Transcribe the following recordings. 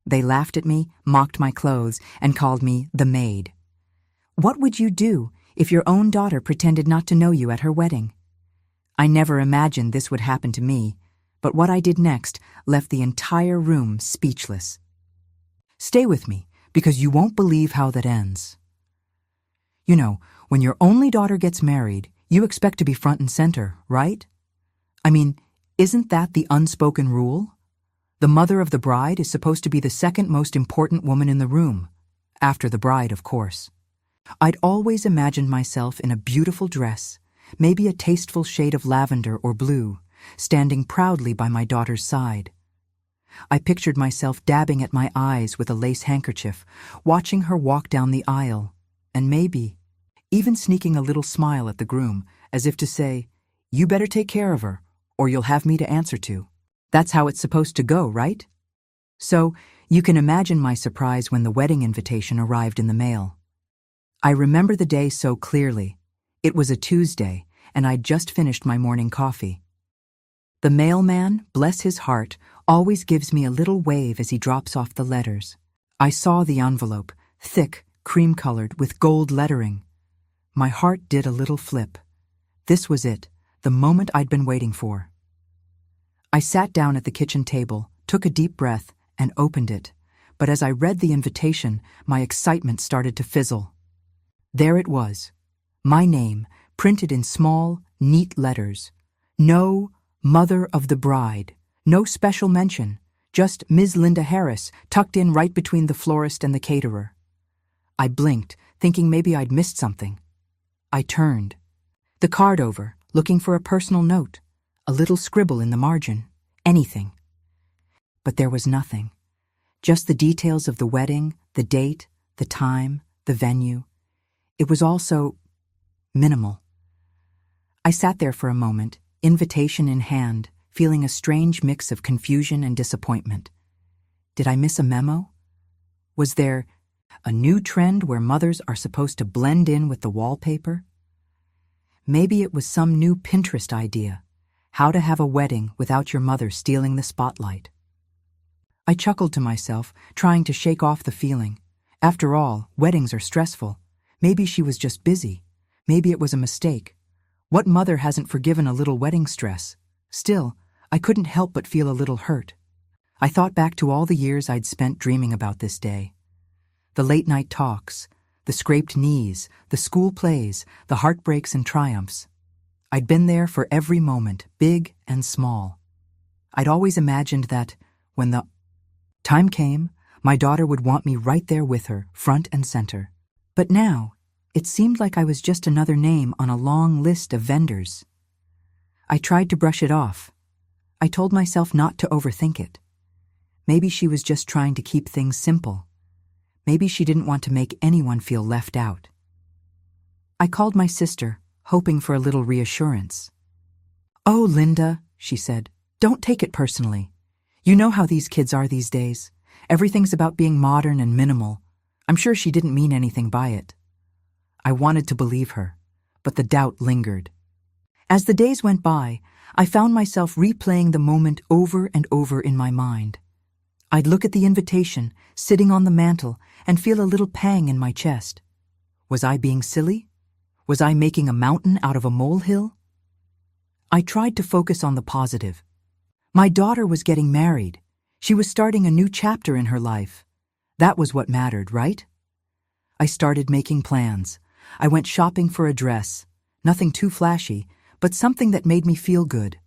They laughed at me, mocked my clothes, and called me the Maid. What would you do if your own daughter pretended not to know you at her wedding? I never imagined this would happen to me, but what I did next left the entire room speechless. Stay with me, because you won't believe how that ends. You know, when your only daughter gets married, you expect to be front and center, right? I mean, isn't that the unspoken rule? The mother of the bride is supposed to be the second most important woman in the room, after the bride, of course. I'd always imagined myself in a beautiful dress, maybe a tasteful shade of lavender or blue, standing proudly by my daughter's side. I pictured myself dabbing at my eyes with a lace handkerchief, watching her walk down the aisle, and maybe even sneaking a little smile at the groom, as if to say, "You better take care of her, or you'll have me to answer to." That's how it's supposed to go, right? So, you can imagine my surprise when the wedding invitation arrived in the mail. I remember the day so clearly. It was a Tuesday, and I'd just finished my morning coffee. The mailman, bless his heart, always gives me a little wave as he drops off the letters. I saw the envelope, thick, cream-colored, with gold lettering. My heart did a little flip. This was it, the moment I'd been waiting for. I sat down at the kitchen table, took a deep breath, and opened it. But as I read the invitation, my excitement started to fizzle. There it was, my name, printed in small, neat letters. No Mother of the Bride, no special mention, just Ms. Linda Harris tucked in right between the florist and the caterer. I blinked, thinking maybe I'd missed something. I turned the card over, looking for a personal note, a little scribble in the margin, anything. But there was nothing, just the details of the wedding, the date, the time, the venue. It was all so minimal. I sat there for a moment, invitation in hand, feeling a strange mix of confusion and disappointment. Did I miss a memo? Was there a new trend where mothers are supposed to blend in with the wallpaper? Maybe it was some new Pinterest idea, how to have a wedding without your mother stealing the spotlight. I chuckled to myself, trying to shake off the feeling. After all, weddings are stressful. Maybe she was just busy. Maybe it was a mistake. What mother hasn't forgiven a little wedding stress? Still, I couldn't help but feel a little hurt. I thought back to all the years I'd spent dreaming about this day. The late-night talks, the scraped knees, the school plays, the heartbreaks and triumphs. I'd been there for every moment, big and small. I'd always imagined that, when the time came, my daughter would want me right there with her, front and center. But now, it seemed like I was just another name on a long list of vendors. I tried to brush it off. I told myself not to overthink it. Maybe she was just trying to keep things simple. Maybe she didn't want to make anyone feel left out. I called my sister, hoping for a little reassurance. "Oh, Linda," she said, "don't take it personally. You know how these kids are these days. Everything's about being modern and minimal. I'm sure she didn't mean anything by it." I wanted to believe her, but the doubt lingered. As the days went by, I found myself replaying the moment over and over in my mind. I'd look at the invitation, sitting on the mantel, and feel a little pang in my chest. Was I being silly? Was I making a mountain out of a molehill? I tried to focus on the positive. My daughter was getting married. She was starting a new chapter in her life. That was what mattered, right? I started making plans. I went shopping for a dress. Nothing too flashy, but something that made me feel good.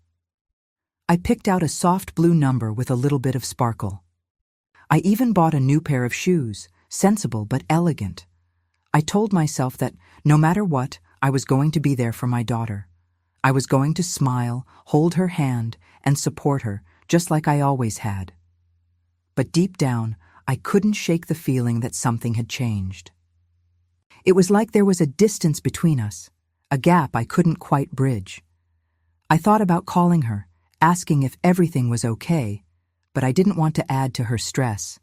I picked out a soft blue number with a little bit of sparkle. I even bought a new pair of shoes, sensible but elegant. I told myself that no matter what, I was going to be there for my daughter. I was going to smile, hold her hand, and support her, just like I always had. But deep down, I couldn't shake the feeling that something had changed. It was like there was a distance between us, a gap I couldn't quite bridge. I thought about calling her, asking if everything was okay, but I didn't want to add to her stress.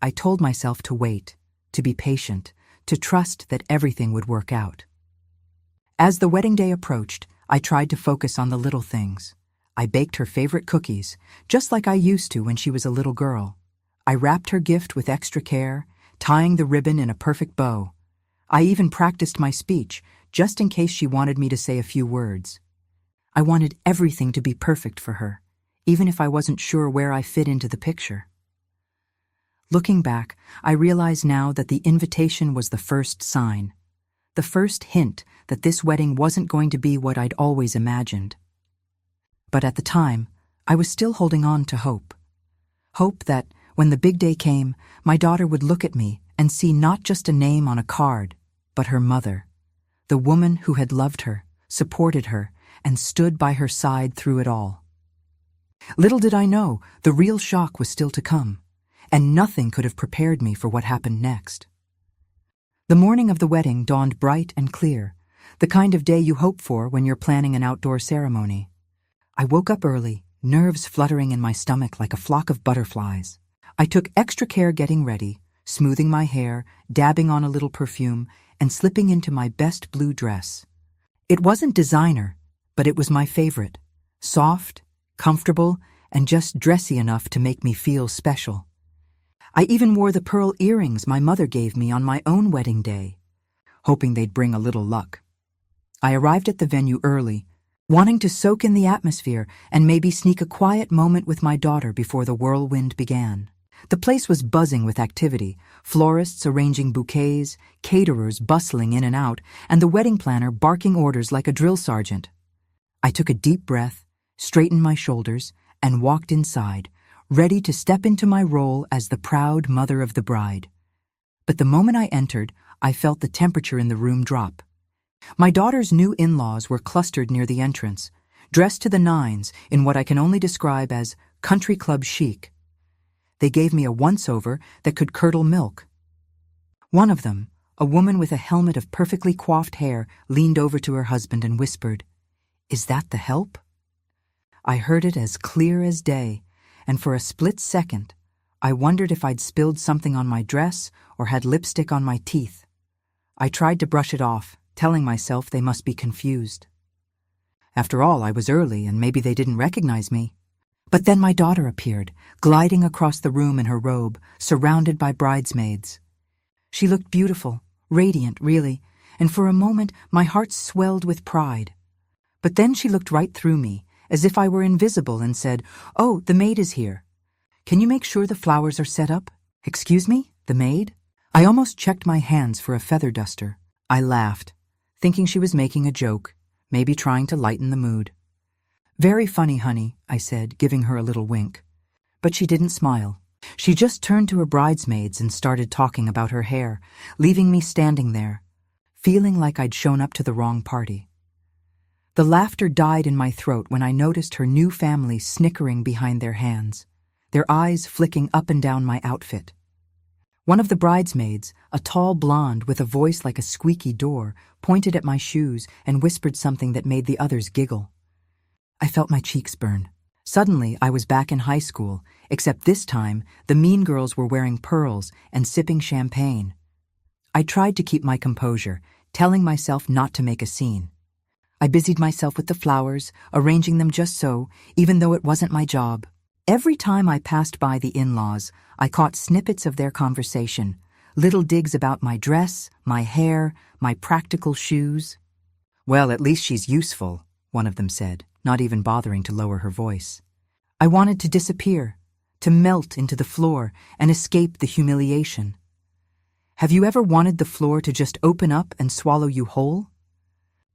I told myself to wait, to be patient, to trust that everything would work out. As the wedding day approached, I tried to focus on the little things. I baked her favorite cookies, just like I used to when she was a little girl. I wrapped her gift with extra care, tying the ribbon in a perfect bow. I even practiced my speech, just in case she wanted me to say a few words. I wanted everything to be perfect for her, even if I wasn't sure where I fit into the picture. Looking back, I realize now that the invitation was the first sign, the first hint that this wedding wasn't going to be what I'd always imagined. But at the time, I was still holding on to hope. Hope that, when the big day came, my daughter would look at me and see not just a name on a card, but her mother, the woman who had loved her, supported her, and stood by her side through it all. Little did I know, the real shock was still to come, and nothing could have prepared me for what happened next. The morning of the wedding dawned bright and clear, the kind of day you hope for when you're planning an outdoor ceremony. I woke up early, nerves fluttering in my stomach like a flock of butterflies. I took extra care getting ready, smoothing my hair, dabbing on a little perfume, and slipping into my best blue dress. It wasn't designer, but it was my favorite. Soft, comfortable, and just dressy enough to make me feel special. I even wore the pearl earrings my mother gave me on my own wedding day, hoping they'd bring a little luck. I arrived at the venue early, wanting to soak in the atmosphere and maybe sneak a quiet moment with my daughter before the whirlwind began. The place was buzzing with activity, florists arranging bouquets, caterers bustling in and out, and the wedding planner barking orders like a drill sergeant. I took a deep breath, straightened my shoulders, and walked inside, ready to step into my role as the proud mother of the bride. But the moment I entered, I felt the temperature in the room drop. My daughter's new in-laws were clustered near the entrance, dressed to the nines in what I can only describe as country club chic. They gave me a once-over that could curdle milk. One of them, a woman with a helmet of perfectly coiffed hair, leaned over to her husband and whispered, "Is that the help?" I heard it as clear as day, and for a split second, I wondered if I'd spilled something on my dress or had lipstick on my teeth. I tried to brush it off, telling myself they must be confused. After all, I was early and maybe they didn't recognize me. But then my daughter appeared, gliding across the room in her robe, surrounded by bridesmaids. She looked beautiful, radiant, really, and for a moment my heart swelled with pride. But then she looked right through me, as if I were invisible, and said, "Oh, the maid is here. Can you make sure the flowers are set up?" "Excuse me, the maid?" I almost checked my hands for a feather duster. I laughed, thinking she was making a joke, maybe trying to lighten the mood. "Very funny, honey," I said, giving her a little wink. But she didn't smile. She just turned to her bridesmaids and started talking about her hair, leaving me standing there, feeling like I'd shown up to the wrong party. The laughter died in my throat when I noticed her new family snickering behind their hands, their eyes flicking up and down my outfit. One of the bridesmaids, a tall blonde with a voice like a squeaky door, pointed at my shoes and whispered something that made the others giggle. I felt my cheeks burn. Suddenly, I was back in high school, except this time, the mean girls were wearing pearls and sipping champagne. I tried to keep my composure, telling myself not to make a scene. I busied myself with the flowers, arranging them just so, even though it wasn't my job. Every time I passed by the in-laws, I caught snippets of their conversation, little digs about my dress, my hair, my practical shoes. "Well, at least she's useful," one of them said, not even bothering to lower her voice. I wanted to disappear, to melt into the floor and escape the humiliation. Have you ever wanted the floor to just open up and swallow you whole?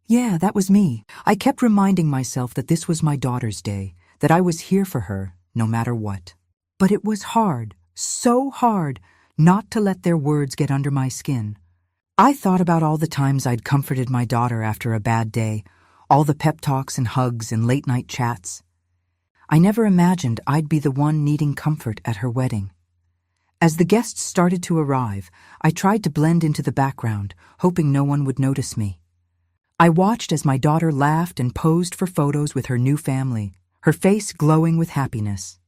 Yeah, that was me. I kept reminding myself that this was my daughter's day, that I was here for her, no matter what. But it was hard, so hard, not to let their words get under my skin. I thought about all the times I'd comforted my daughter after a bad day, all the pep talks and hugs and late-night chats. I never imagined I'd be the one needing comfort at her wedding. As the guests started to arrive, I tried to blend into the background, hoping no one would notice me. I watched as my daughter laughed and posed for photos with her new family, her face glowing with happiness.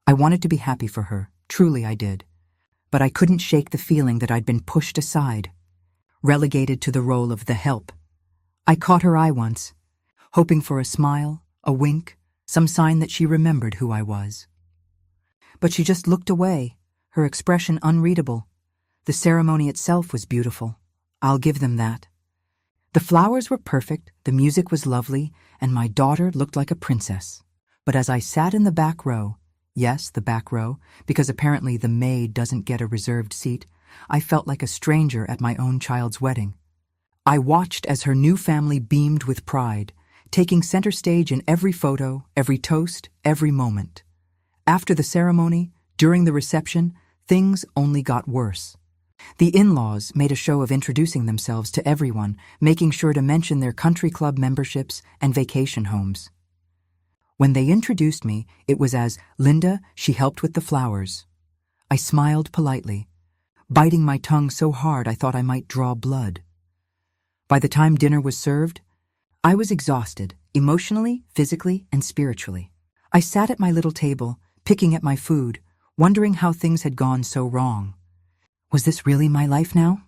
I wanted to be happy for her, truly I did. But I couldn't shake the feeling that I'd been pushed aside, relegated to the role of the help. I caught her eye once, hoping for a smile, a wink, some sign that she remembered who I was. but she just looked away, her expression unreadable. The ceremony itself was beautiful. I'll give them that. The flowers were perfect, the music was lovely, and my daughter looked like a princess. But as I sat in the back row, yes, the back row, because apparently the maid doesn't get a reserved seat, I felt like a stranger at my own child's wedding. I watched as her new family beamed with pride, taking center stage in every photo, every toast, every moment. After the ceremony, during the reception, things only got worse. The in-laws made a show of introducing themselves to everyone, making sure to mention their country club memberships and vacation homes. When they introduced me, it was as Linda, she helped with the flowers. I smiled politely, biting my tongue so hard I thought I might draw blood. By the time dinner was served, I was exhausted, emotionally, physically, and spiritually. I sat at my little table, picking at my food, wondering how things had gone so wrong. Was this really my life now?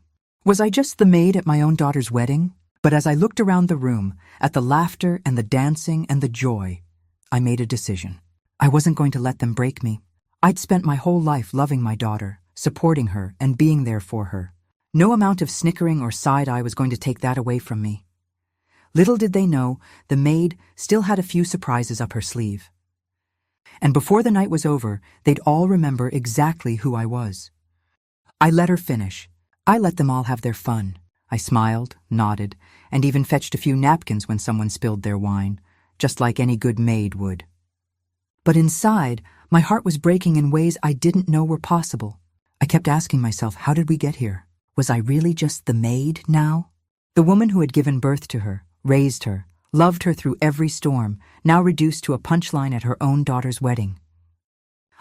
Was I just the maid at my own daughter's wedding? But as I looked around the room, at the laughter and the dancing and the joy, I made a decision. I wasn't going to let them break me. I'd spent my whole life loving my daughter, supporting her, and being there for her. No amount of snickering or side-eye was going to take that away from me. Little did they know, the maid still had a few surprises up her sleeve. And before the night was over, they'd all remember exactly who I was. I let her finish. I let them all have their fun. I smiled, nodded, and even fetched a few napkins when someone spilled their wine, just like any good maid would. But inside, my heart was breaking in ways I didn't know were possible. I kept asking myself, how did we get here? Was I really just the maid now? The woman who had given birth to her, raised her, loved her through every storm, now reduced to a punchline at her own daughter's wedding.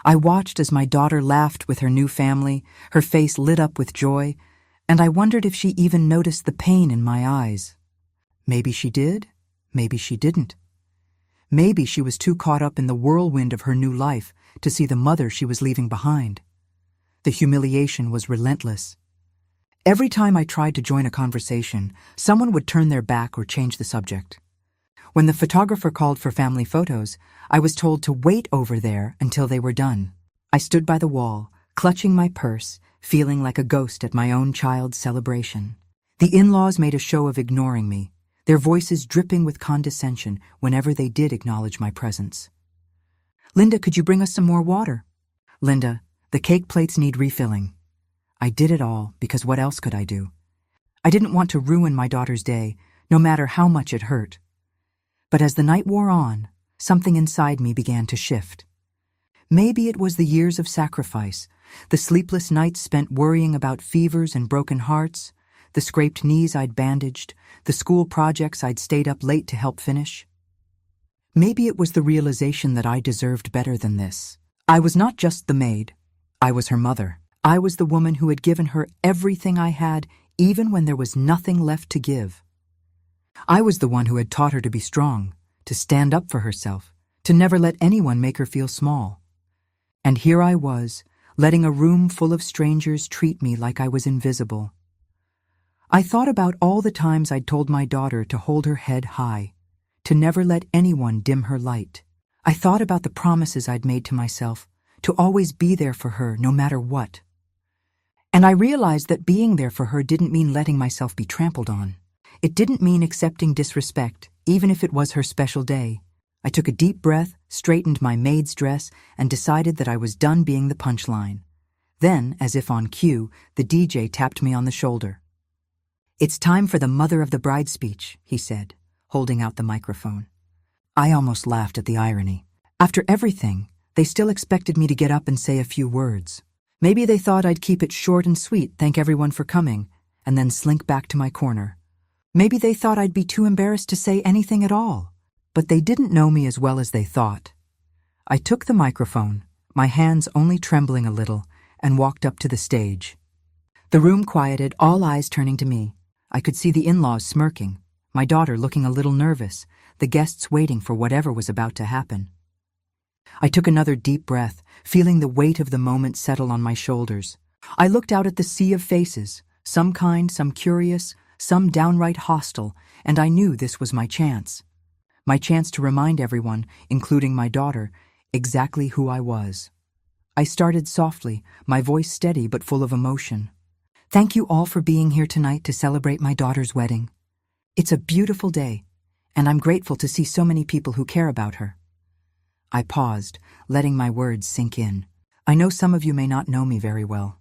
I watched as my daughter laughed with her new family, her face lit up with joy, and I wondered if she even noticed the pain in my eyes. Maybe she did, maybe she didn't. Maybe she was too caught up in the whirlwind of her new life to see the mother she was leaving behind. The humiliation was relentless. Every time I tried to join a conversation, someone would turn their back or change the subject. When the photographer called for family photos, I was told to wait over there until they were done. I stood by the wall, clutching my purse, feeling like a ghost at my own child's celebration. The in-laws made a show of ignoring me, their voices dripping with condescension whenever they did acknowledge my presence. "Linda, could you bring us some more water?" "Linda, the cake plates need refilling." I did it all because what else could I do? I didn't want to ruin my daughter's day, no matter how much it hurt. But as the night wore on, something inside me began to shift. Maybe it was the years of sacrifice, the sleepless nights spent worrying about fevers and broken hearts, the scraped knees I'd bandaged, the school projects I'd stayed up late to help finish. Maybe it was the realization that I deserved better than this. I was not just the maid. I was her mother. I was the woman who had given her everything I had, even when there was nothing left to give. I was the one who had taught her to be strong, to stand up for herself, to never let anyone make her feel small. And here I was, letting a room full of strangers treat me like I was invisible. I thought about all the times I'd told my daughter to hold her head high, to never let anyone dim her light. I thought about the promises I'd made to myself, to always be there for her no matter what. And I realized that being there for her didn't mean letting myself be trampled on. It didn't mean accepting disrespect, even if it was her special day. I took a deep breath, straightened my maid's dress, and decided that I was done being the punchline. Then, as if on cue, the DJ tapped me on the shoulder. "It's time for the mother of the bride speech," he said, holding out the microphone. I almost laughed at the irony. After everything, they still expected me to get up and say a few words. Maybe they thought I'd keep it short and sweet, thank everyone for coming, and then slink back to my corner. Maybe they thought I'd be too embarrassed to say anything at all, but they didn't know me as well as they thought. I took the microphone, my hands only trembling a little, and walked up to the stage. The room quieted, all eyes turning to me. I could see the in-laws smirking, my daughter looking a little nervous, the guests waiting for whatever was about to happen. I took another deep breath, feeling the weight of the moment settle on my shoulders. I looked out at the sea of faces, some kind, some curious, some downright hostile, and I knew this was my chance. My chance to remind everyone, including my daughter, exactly who I was. I started softly, my voice steady but full of emotion. Thank you all for being here tonight to celebrate my daughter's wedding. It's a beautiful day, and I'm grateful to see so many people who care about her. I paused, letting my words sink in. I know some of you may not know me very well.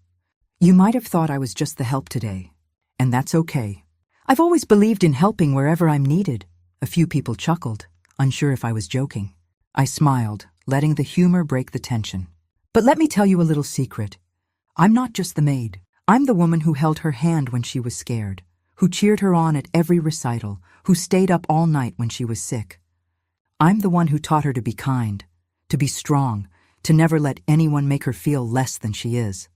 You might have thought I was just the help today, and that's okay. I've always believed in helping wherever I'm needed. A few people chuckled, unsure if I was joking. I smiled, letting the humor break the tension. But let me tell you a little secret. I'm not just the maid. I'm the woman who held her hand when she was scared, who cheered her on at every recital, who stayed up all night when she was sick. I'm the one who taught her to be kind, to be strong, to never let anyone make her feel less than she is.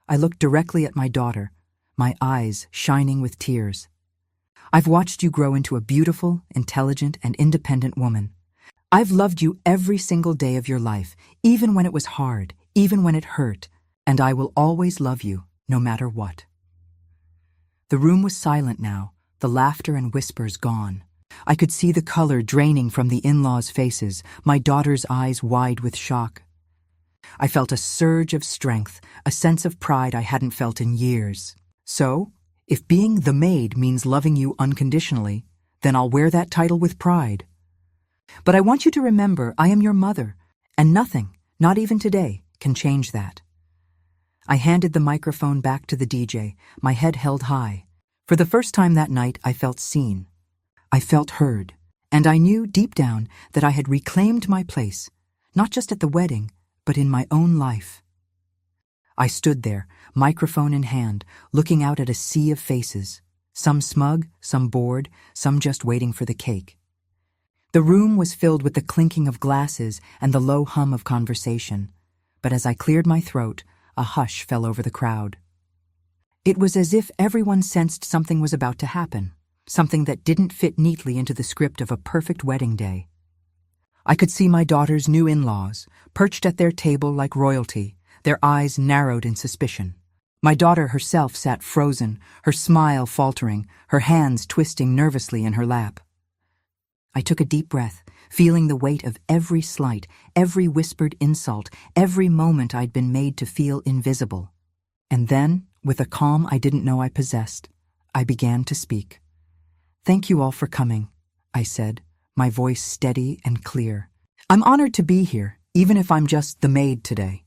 I looked directly at my daughter, my eyes shining with tears. I've watched you grow into a beautiful, intelligent, and independent woman. I've loved you every single day of your life, even when it was hard, even when it hurt, and I will always love you, no matter what. The room was silent now, the laughter and whispers gone. I could see the color draining from the in-laws' faces, my daughter's eyes wide with shock. I felt a surge of strength, a sense of pride I hadn't felt in years. So, if being the maid means loving you unconditionally, then I'll wear that title with pride. But I want you to remember I am your mother, and nothing, not even today, can change that. I handed the microphone back to the DJ, my head held high. For the first time that night, I felt seen. I felt heard, and I knew deep down that I had reclaimed my place, not just at the wedding, but in my own life. I stood there, microphone in hand, looking out at a sea of faces, some smug, some bored, some just waiting for the cake. The room was filled with the clinking of glasses and the low hum of conversation, but as I cleared my throat, a hush fell over the crowd. It was as if everyone sensed something was about to happen, something that didn't fit neatly into the script of a perfect wedding day. I could see my daughter's new in-laws, perched at their table like royalty, their eyes narrowed in suspicion. My daughter herself sat frozen, her smile faltering, her hands twisting nervously in her lap. I took a deep breath, feeling the weight of every slight, every whispered insult, every moment I'd been made to feel invisible. And then, with a calm I didn't know I possessed, I began to speak. "Thank you all for coming," I said, my voice steady and clear. "I'm honored to be here, even if I'm just the maid today.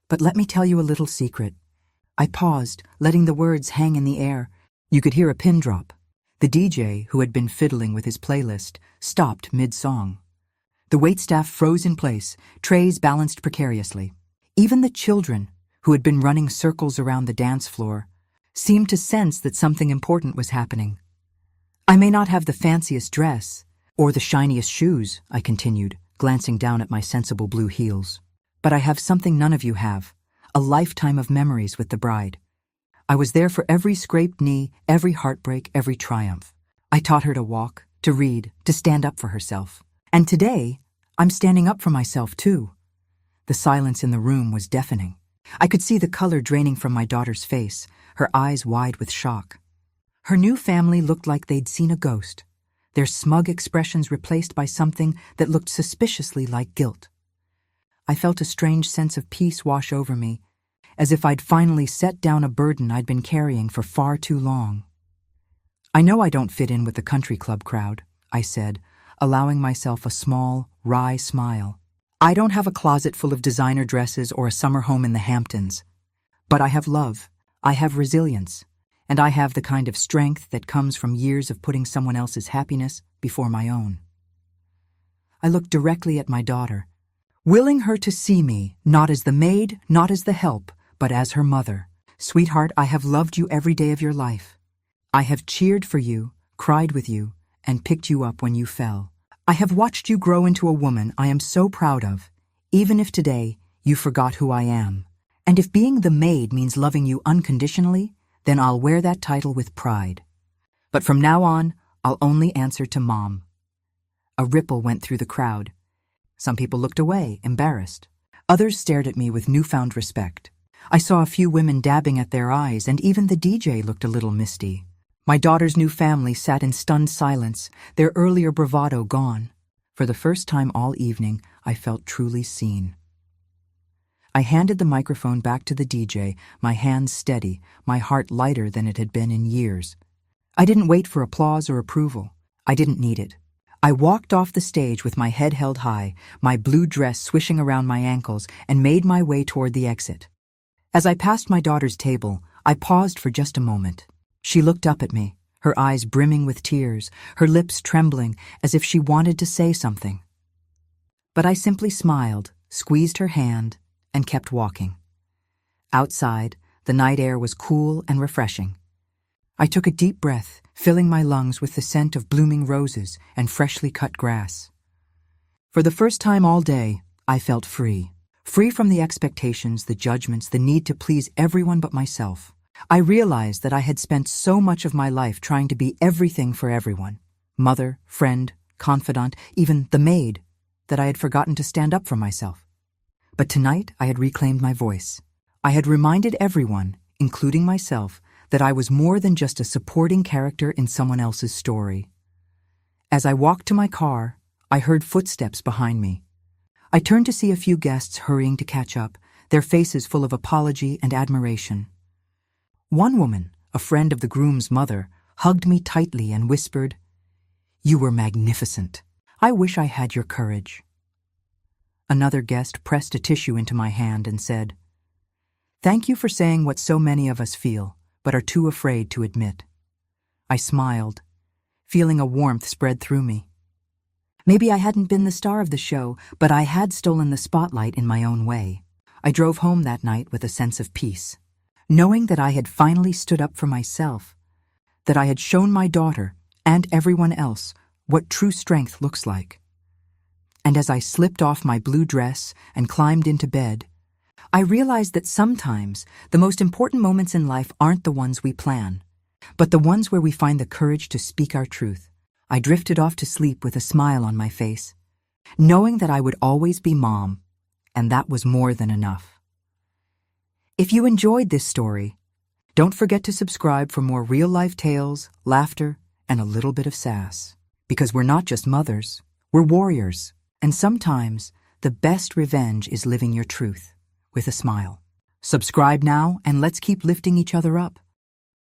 But let me tell you a little secret." I paused, letting the words hang in the air. You could hear a pin drop. The DJ, who had been fiddling with his playlist, stopped mid-song. The waitstaff froze in place, trays balanced precariously. Even the children, who had been running circles around the dance floor, seemed to sense that something important was happening. "I may not have the fanciest dress, or the shiniest shoes," I continued, glancing down at my sensible blue heels. "But I have something none of you have, a lifetime of memories with the bride. I was there for every scraped knee, every heartbreak, every triumph. I taught her to walk, to read, to stand up for herself. And today, I'm standing up for myself too." The silence in the room was deafening. I could see the color draining from my daughter's face, her eyes wide with shock. Her new family looked like they'd seen a ghost, their smug expressions replaced by something that looked suspiciously like guilt. I felt a strange sense of peace wash over me, as if I'd finally set down a burden I'd been carrying for far too long. "I know I don't fit in with the country club crowd," I said, allowing myself a small, wry smile. "I don't have a closet full of designer dresses or a summer home in the Hamptons. But I have love, I have resilience, and I have the kind of strength that comes from years of putting someone else's happiness before my own." I looked directly at my daughter, willing her to see me, not as the maid, not as the help, but as her mother. "Sweetheart, I have loved you every day of your life. I have cheered for you, cried with you, and picked you up when you fell. I have watched you grow into a woman I am so proud of, even if today you forgot who I am. And if being the maid means loving you unconditionally, then I'll wear that title with pride. But from now on, I'll only answer to Mom." A ripple went through the crowd. Some people looked away, embarrassed. Others stared at me with newfound respect. I saw a few women dabbing at their eyes, and even the DJ looked a little misty. My daughter's new family sat in stunned silence, their earlier bravado gone. For the first time all evening, I felt truly seen. I handed the microphone back to the DJ, my hands steady, my heart lighter than it had been in years. I didn't wait for applause or approval. I didn't need it. I walked off the stage with my head held high, my blue dress swishing around my ankles, and made my way toward the exit. As I passed my daughter's table, I paused for just a moment. She looked up at me, her eyes brimming with tears, her lips trembling as if she wanted to say something. But I simply smiled, squeezed her hand, and kept walking. Outside, the night air was cool and refreshing. I took a deep breath, filling my lungs with the scent of blooming roses and freshly cut grass. For the first time all day, I felt free. Free from the expectations, the judgments, the need to please everyone but myself. I realized that I had spent so much of my life trying to be everything for everyone. Mother, friend, confidant, even the maid, that I had forgotten to stand up for myself. But tonight I had reclaimed my voice. I had reminded everyone, including myself, that I was more than just a supporting character in someone else's story. As I walked to my car, I heard footsteps behind me. I turned to see a few guests hurrying to catch up, their faces full of apology and admiration. One woman, a friend of the groom's mother, hugged me tightly and whispered, "You were magnificent. I wish I had your courage." Another guest pressed a tissue into my hand and said, "Thank you for saying what so many of us feel, but are too afraid to admit." I smiled, feeling a warmth spread through me. Maybe I hadn't been the star of the show, but I had stolen the spotlight in my own way. I drove home that night with a sense of peace, knowing that I had finally stood up for myself, that I had shown my daughter and everyone else what true strength looks like. And as I slipped off my blue dress and climbed into bed, I realized that sometimes the most important moments in life aren't the ones we plan, but the ones where we find the courage to speak our truth. I drifted off to sleep with a smile on my face, knowing that I would always be Mom, and that was more than enough. If you enjoyed this story, don't forget to subscribe for more real-life tales, laughter, and a little bit of sass. Because we're not just mothers, we're warriors. And sometimes, the best revenge is living your truth with a smile. Subscribe now, and let's keep lifting each other up.